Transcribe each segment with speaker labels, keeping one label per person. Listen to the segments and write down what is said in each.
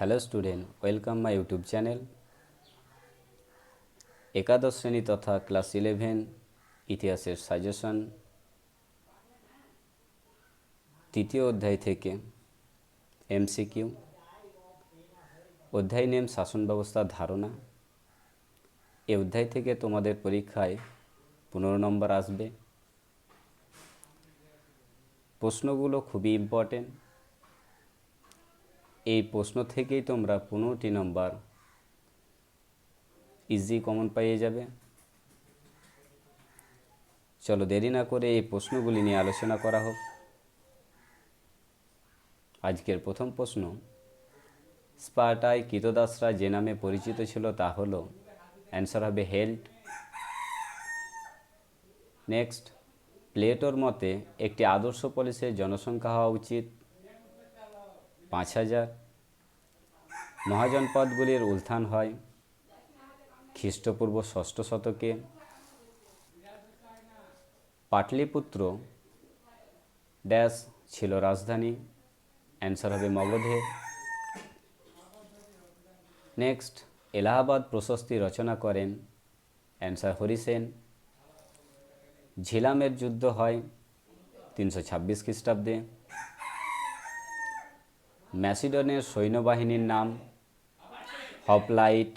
Speaker 1: Hello student, welcome my YouTube channel. একাদশ শ্রেণী তথা ক্লাস 11 ইতিহাসের সাজেশন তৃতীয় অধ্যায় থেকে এমসিকিউ। অধ্যায় নেম শাসন ব্যবস্থার ধারণা। এই অধ্যায় থেকে তোমাদের পরীক্ষায় 15 নম্বর আসবে। প্রশ্নগুলো খুবই ইম্পর্টেন্ট। এই প্রশ্ন থেকেই তোমরা 15টি নম্বর ইজি কমন পেয়ে যাবে। চলো দেরি না করে এই প্রশ্নগুলি নিয়ে আলোচনা করা হোক। আজকের প্রথম প্রশ্ন, স্পার্টায় কৃতদাসরা যে নামে পরিচিত ছিল তা হলো, অ্যান্সার হবে হেল্ট। নেক্সট, প্লেটোর মতে একটি আদর্শ পলিসের জনসংখ্যা হওয়া উচিত 5000। মহাজনপদগুলির উত্থান হয় খ্রিস্টপূর্ব 6ষ্ঠ শতকে। পাটলিপুত্র ড্যাশ ছিল রাজধানী, অ্যান্সার হবে মগধে। নেক্সট, এলাহাবাদ প্রশস্তি রচনা করেন, অ্যান্সার হরিসেন। ঝিলামের যুদ্ধ হয় 326 খ্রিস্টাব্দে। ম্যাসিডনের সৈন্যবাহিনীর নাম হপলাইট।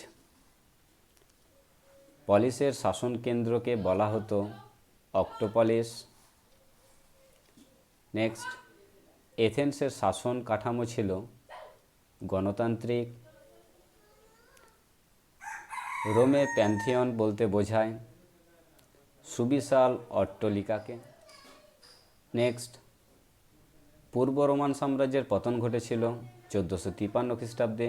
Speaker 1: পলিসের শাসন কেন্দ্রকে বলা হতো অক্টোপলিস। নেক্সট, এথেন্সের শাসন কাঠামো ছিল গণতান্ত্রিক। রোমে প্যান্থিয়ন বলতে বোঝায় সুবিশাল অট্টালিকাকে। নেক্সট, পূর্ব রোমান সাম্রাজ্যের পতন ঘটেছিল 1453 খ্রিস্টাব্দে।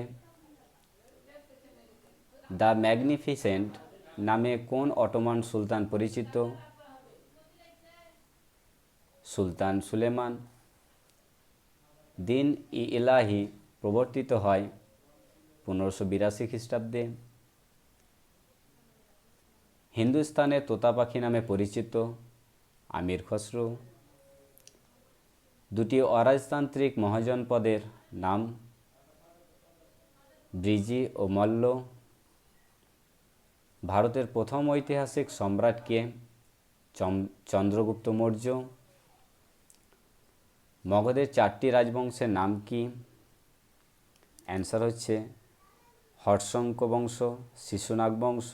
Speaker 1: দ্য ম্যাগনিফিসেন্ট নামে কোন অটোমান সুলতান পরিচিত? সুলতান সুলেমান। দিন ই ইলাহি প্রবর্তিত হয় 1582 খ্রিস্টাব্দে। হিন্দুস্তানের তোতা পাখি নামে পরিচিত আমির খসরু। দুটি অরাজতান্ত্রিক মহাজনপদের নাম ব্রিজি ও মল্ল। ভারতের প্রথম ঐতিহাসিক সম্রাট কে? চন্দ্রগুপ্ত মৌর্য। মগধের 4টি রাজবংশের নাম কি? অ্যান্সার হচ্ছে হর্ষঙ্ক বংশ, শিশুনাগ বংশ,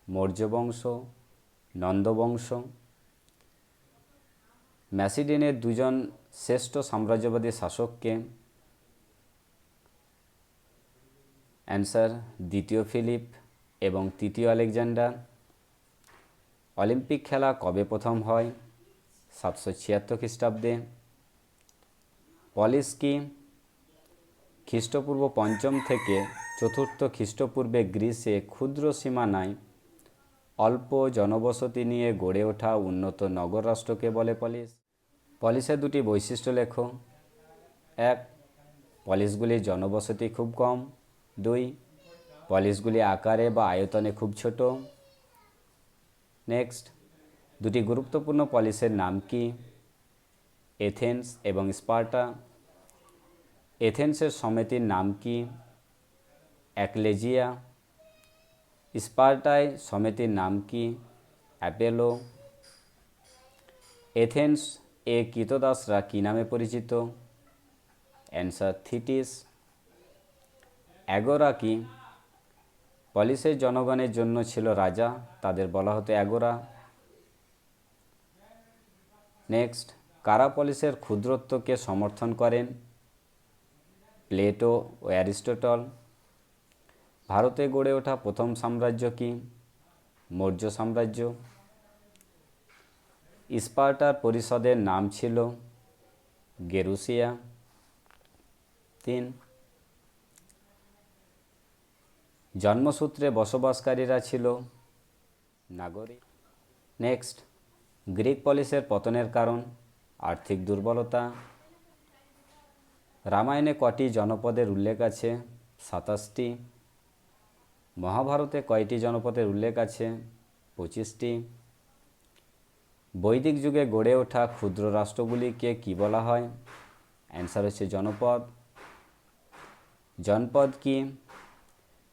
Speaker 1: মৌর্য বংশ, নন্দ বংশ। ম্যাসিডেনের দুজন শ্রেষ্ঠ সাম্রাজ্যবাদী শাসককে? অ্যান্সার দ্বিতীয় ফিলিপ এবং তৃতীয় আলেকজান্ডার। অলিম্পিক খেলা কবে প্রথম হয়? 776 খ্রিস্টাব্দে। পলিস কি? খ্রিস্টপূর্ব 5ম থেকে 4র্থ খ্রিস্টপূর্বে গ্রিসে ক্ষুদ্র সীমানায় অল্প জনবসতি নিয়ে গড়ে ওঠা উন্নত নগর রাষ্ট্রকে বলে পলিস। পলিসের দুটি বৈশিষ্ট্য লেখো। 1, পলিসগুলির জনবসতি খুব কম। 2, পলিসগুলি আকারে বা আয়তনে খুব ছোট। নেক্সট, দুটি গুরুত্বপূর্ণ পলিসের নাম কি? এথেন্স এবং স্পার্টা। এথেন্সের সমিতির নাম কি? অ্যাকলেজিয়া। স্পার্টায় সমিতির নাম কি? অ্যাপেলো। এথেন্স এ কৃতদাসরা কী নামে পরিচিত? অ্যান্সার থিটিস। অ্যাগোরা কি? পলিসের জনগণের জন্য ছিল রাজা, তাদের বলা হতো অ্যাগোরা। নেক্সট, কারা পলিসের ক্ষুদ্রত্বকে সমর্থন করেন? প্লেটো ও অ্যারিস্টটল। ভারতে গড়ে ওঠা প্রথম সাম্রাজ্য কি? মৌর্য সাম্রাজ্য। স্পার্টার পরিষদের নাম ছিল গেরুসিয়া। 3, জন্মসূত্রে বসবাসকারীরা ছিল নাগরিক। নেক্সট, গ্রিক পলিসের পতনের কারণ? আর্থিক দুর্বলতা। রামায়ণে কটি জনপদের উল্লেখ আছে? 27টি। মহাভারতে কয়টি জনপদের উল্লেখ আছে? 25টি। বৈদিক যুগে গড়ে ওঠা ক্ষুদ্র রাষ্ট্রগুলিকে কি বলা হয়? অ্যান্সার হচ্ছে জনপদ। জনপদ কি?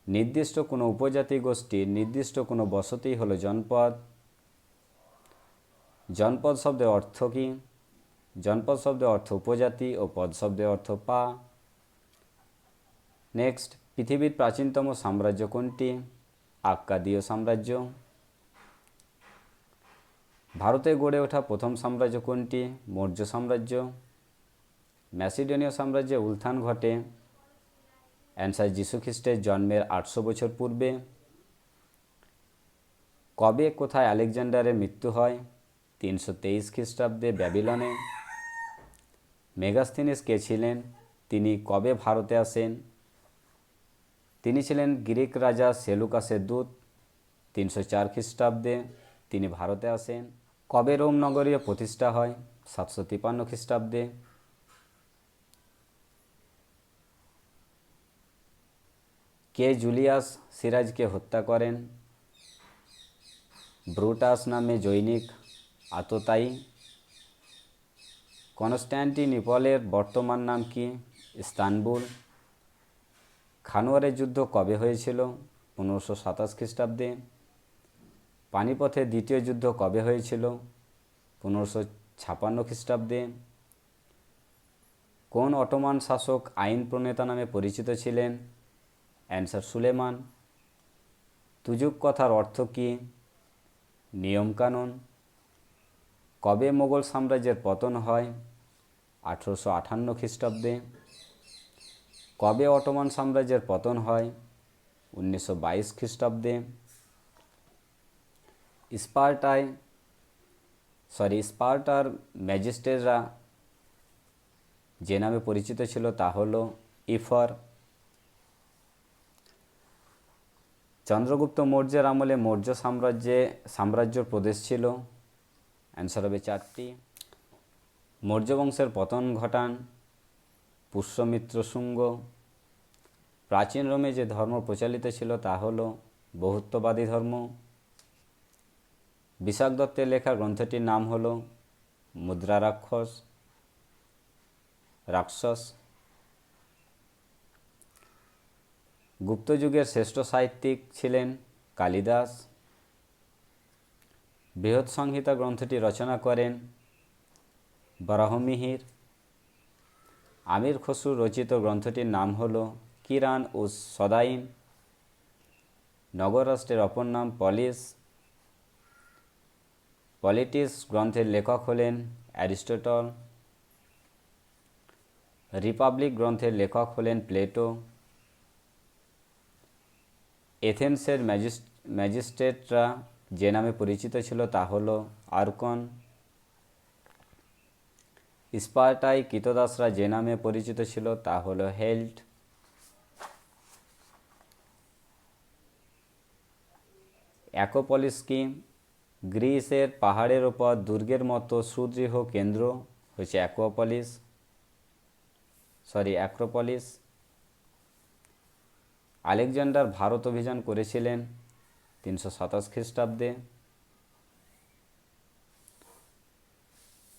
Speaker 1: নির্দিষ্ট কোনো উপজাতি গোষ্ঠীর নির্দিষ্ট কোনো বসতি হলো জনপদ। জনপদ শব্দের অর্থ কি? জনপদ শব্দের অর্থ উপজাতি ও পদ শব্দের অর্থ পা। নেক্সট, পৃথিবীর প্রাচীনতম সাম্রাজ্য কোনটি? আক্কাদীয় সাম্রাজ্য। ভারতে গড়ে ওঠা প্রথম সাম্রাজ্য কোনটি? মৌর্য সাম্রাজ্য। ম্যাসিডোনীয় সাম্রাজ্যে উত্থান ঘটে? অ্যান্সার, যীশুখ্রিস্টের জন্মের 800 বছর পূর্বে। কবে কোথায় আলেকজান্ডারের মৃত্যু হয়? 323 খ্রিস্টাব্দে ব্যাবিলনে। মেগাস্থিনিস কে ছিলেন? তিনি কবে ভারতে আসেন? তিনি ছিলেন গ্রিক রাজা সেলুকাসের দূত। 304 খ্রিস্টাব্দে তিনি ভারতে আসেন। কবে রোম নগরীর প্রতিষ্ঠা হয়? 753 খ্রিস্টাব্দে। কে জুলিয়াস সিরাজকে হত্যা করেন? ব্রুটাস নামে জৈনিক আততায়ী। কনস্ট্যান্টিনোপলের বর্তমান নাম কি? ইস্তানবুল। খানোয়ারের যুদ্ধ কবে হয়েছিল? 1527 খ্রিস্টাব্দে। পানিপথের দ্বিতীয় যুদ্ধ কবে হয়েছিল? 1556 খ্রিস্টাব্দে। কোন অটোমান শাসক আইন প্রণেতা নামে পরিচিত ছিলেন? অ্যান্সার, সুলেমান। তুজুক কথার অর্থ কী? নিয়মকানুন। কবে মোগল সাম্রাজ্যের পতন হয়? 1858 খ্রিস্টাব্দে। কবে অটোমান সাম্রাজ্যের পতন হয়? 1922 খ্রিস্টাব্দে। স্পার্টার ম্যাজিস্ট্রেটরা যে নামে পরিচিত ছিল তা হল ইফর। চন্দ্রগুপ্ত মৌর্যের আমলে মৌর্য সাম্রাজ্যর প্রদেশ ছিল? অ্যান্সার হবে 4টি। মৌর্য বংশের পতন ঘটান পুষ্যমিত্র শুঙ্গ। প্রাচীন রোমে যে ধর্ম প্রচলিত ছিল তা হল বহুত্ববাদী ধর্ম। বিশাখ দত্তের লেখা গ্রন্থটির নাম হল মুদ্রা রাক্ষস। গুপ্ত যুগের শ্রেষ্ঠ সাহিত্যিক ছিলেন কালিদাস। বৃহৎ সংহিতা গ্রন্থটি রচনা করেন বরাহমিহির। আমির খসরু রচিত গ্রন্থটির নাম হল কিরান ও সদাইন। নগর রাষ্ট্রের অপর নাম পলিটিস গ্রন্থের লেখক হলেন অ্যারিস্টটল। রিপাবলিক গ্রন্থের লেখক হলেন প্লেটো। এথেন্সের ম্যাজিস্ট্রেটরা যে নামে পরিচিত ছিল তা হল আর্কন। স্পার্টায় কৃতদাসরা যে নামে পরিচিত ছিল তা হল হেল্ট। অ্যাক্রোপলিস কি? গ্রিসের পাহাড়ের ওপর দুর্গের মতো সুদৃঢ় কেন্দ্র হচ্ছে অ্যাক্রোপলিস। আলেকজান্ডার ভারত অভিযান করেছিলেন 327 খ্রিস্টাব্দে।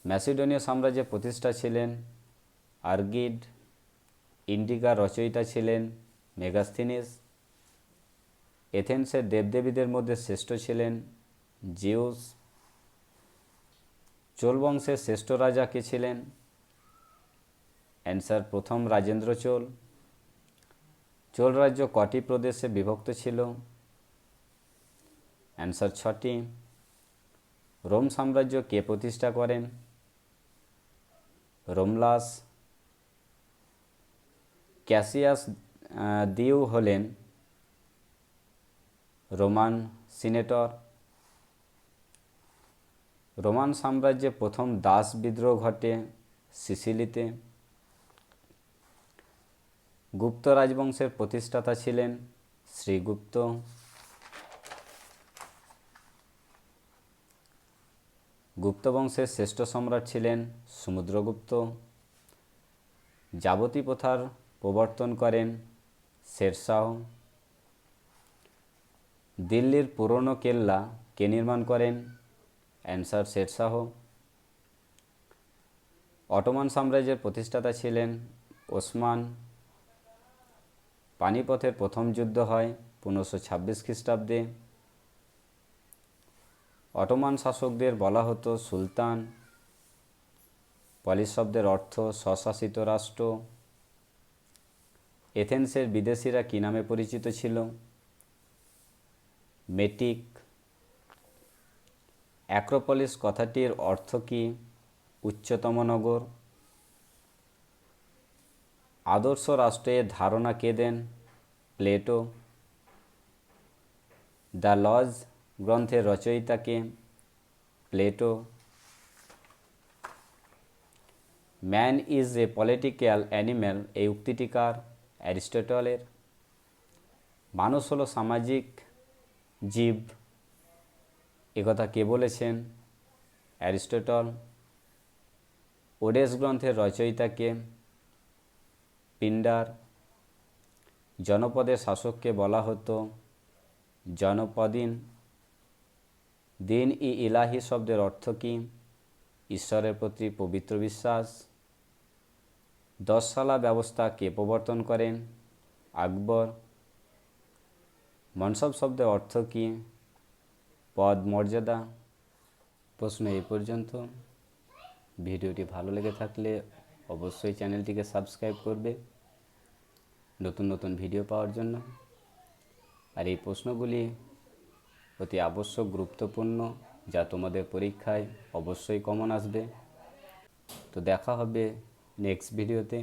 Speaker 1: ম্যাসিডোনীয় সাম্রাজ্যের প্রতিষ্ঠা ছিলেন আর্গিড। ইন্ডিকার রচয়িতা ছিলেন মেগাস্থিনিস। এথেন্সের দেবদেবীদের মধ্যে শ্রেষ্ঠ ছিলেন জিউস। চোল বংশের শ্রেষ্ঠ রাজা কে ছিলেন? অ্যান্সার, প্রথম রাজেন্দ্র চোল। চোল রাজ্য কটি প্রদেশে বিভক্ত ছিল? অ্যান্সার, 6টি। রোম সাম্রাজ্য কে প্রতিষ্ঠা করেন? রোমলাস। ক্যাসিয়াস দিউ হলেন রোমান সিনেটর। রোমান সাম্রাজ্যে প্রথম দাস বিদ্রোহ ঘটে সিসিলিতে। গুপ্ত রাজবংশের প্রতিষ্ঠাতা ছিলেন শ্রীগুপ্ত। গুপ্ত বংশের শ্রেষ্ঠ সম্রাট ছিলেন সমুদ্রগুপ্ত। যাবতী প্রথার প্রবর্তন করেন শেরশাহ। দিল্লির পুরনো কেল্লা কে নির্মাণ করেন? অ্যান্সার, শেরশাহ। অটোমান সাম্রাজ্যের প্রতিষ্ঠাতা ছিলেন ওসমান। পানিপথের প্রথম যুদ্ধ হয় 1526 খ্রিস্টাব্দে। অটোমান শাসকদের বলা হতো সুলতান। পলিশ শব্দের অর্থ স্বশাসিত রাষ্ট্র। এথেন্সের বিদেশিরা কী নামে পরিচিত ছিল? মেটিক। অ্যাক্রোপলিস কথাটির অর্থ কী? উচ্চতম নগর। আদর্শ রাষ্ট্রের ধারণা কে দেন? প্লেটো। দ্য লজ গ্রন্থের রচয়িতা কে? Plato. Man is a political animal, এই উক্তিটি কার? অ্যারিস্টটলের। মানুষ হলো সামাজিক জীব, একথা কে বলেছেন? অ্যারিস্টটল। ওডেস গ্রন্থের রচয়িতা কে? পিন্ডার। জনপদের শাসককে বলা হতো জনপদিন। দিন ই ইলাহি শব্দের অর্থ কী? ঈশ্বরের প্রতি পবিত্র বিশ্বাস। 10 সালা ব্যবস্থা কে প্রবর্তন করেন? আকবর। মনসব শব্দের অর্থ কী? পদ মর্যাদা। প্রশ্ন এই পর্যন্ত। ভিডিওটি ভালো লেগে থাকলে অবশ্যই চ্যানেলটিকে সাবস্ক্রাইব করবে নতুন নতুন ভিডিও পাওয়ার জন্য। আর এই প্রশ্নগুলি অতি আবশ্যক, গুরুত্বপূর্ণ, যা তোমাদের পরীক্ষায় অবশ্যই কমন আসবে। তো দেখা হবে নেক্সট ভিডিওতে।